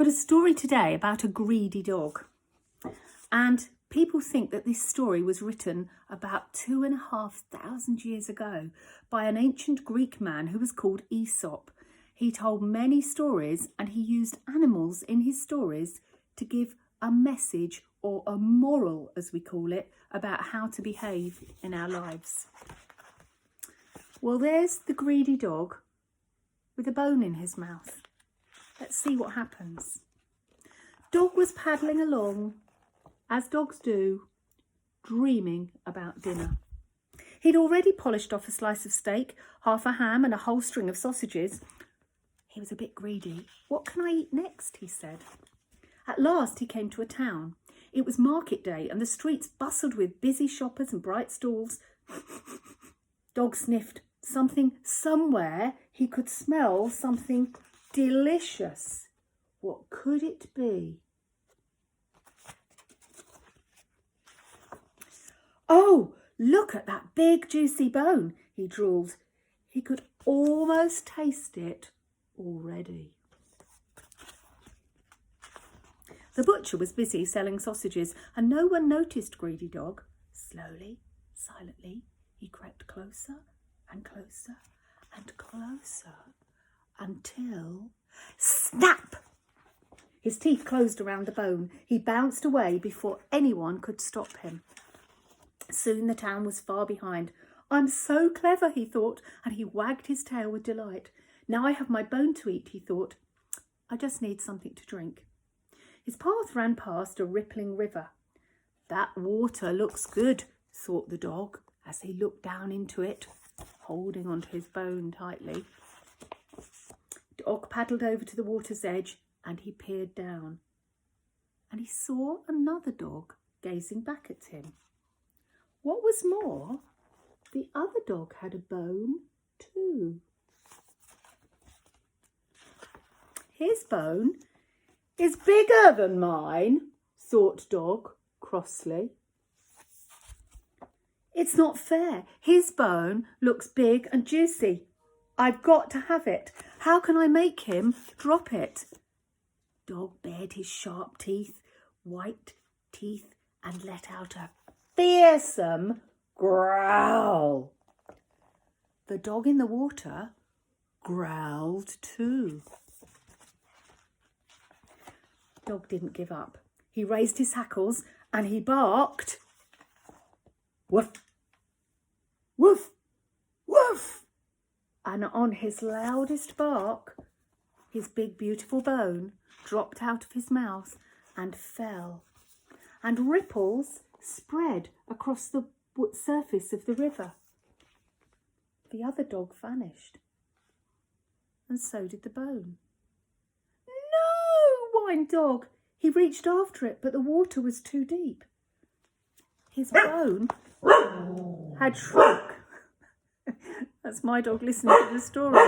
got a story today about a greedy dog. And people think that this story was written about 2,500 years ago by an ancient Greek man who was called Aesop. He told many stories and he used animals in his stories to give a message or a moral, as we call it, about how to behave in our lives. Well, there's the greedy dog with a bone in his mouth. Let's see what happens. Dog was paddling along, as dogs do, dreaming about dinner. He'd already polished off a slice of steak, half a ham and a whole string of sausages. He was a bit greedy. What can I eat next? He said. At last he came to a town. It was market day and the streets bustled with busy shoppers and bright stalls. Dog sniffed something somewhere. He could smell something delicious. What could it be? Oh, look at that big juicy bone, he drawled. He could almost taste it already. The butcher was busy selling sausages and no one noticed Greedy Dog. Slowly, silently, he crept closer and closer and closer until... Snap! His teeth closed around the bone. He bounced away before anyone could stop him. Soon the town was far behind. I'm so clever, he thought, and he wagged his tail with delight. Now I have my bone to eat, he thought. I just need something to drink. His path ran past a rippling river. That water looks good, thought the dog, as he looked down into it, holding onto his bone tightly. Dog paddled over to the water's edge and he peered down. And he saw another dog gazing back at him. What was more, the other dog had a bone too. His bone is bigger than mine, thought Dog crossly. It's not fair. His bone looks big and juicy. I've got to have it. How can I make him drop it? Dog bared his sharp teeth, white teeth, and let out a fearsome growl. The dog in the water growled too. Dog didn't give up. He raised his hackles and he barked. Woof, woof, woof. And on his loudest bark, his big beautiful bone dropped out of his mouth and fell. And ripples spread across the surface of the river. The other dog vanished. And so did the bone. Whined Dog. He reached after it, but the water was too deep. His bone had shrunk. That's my dog listening to the story.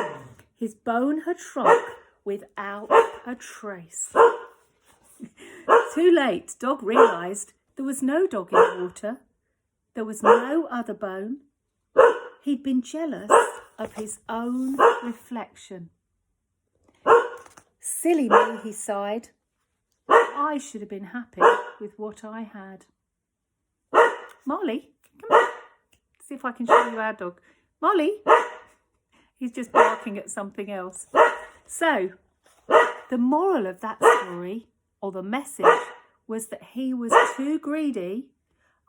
His bone had shrunk without a trace. Too late, Dog realised there was no dog in the water. There was no other bone. He'd been jealous of his own reflection. Silly me, he sighed. I should have been happy with what I had. Molly, come on. See if I can show you our dog. Molly. He's just barking at something else. So, the moral of that story, or the message, was that he was too greedy,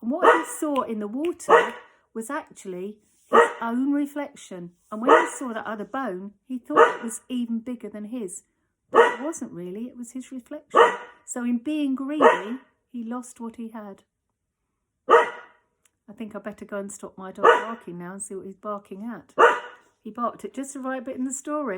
and what he saw in the water was actually his own reflection. And when he saw that other bone, he thought it was even bigger than his. But it wasn't really, it was his reflection. So in being greedy, he lost what he had. I think I better go and stop my dog barking now and see what he's barking at. He barked at just the right bit in the story.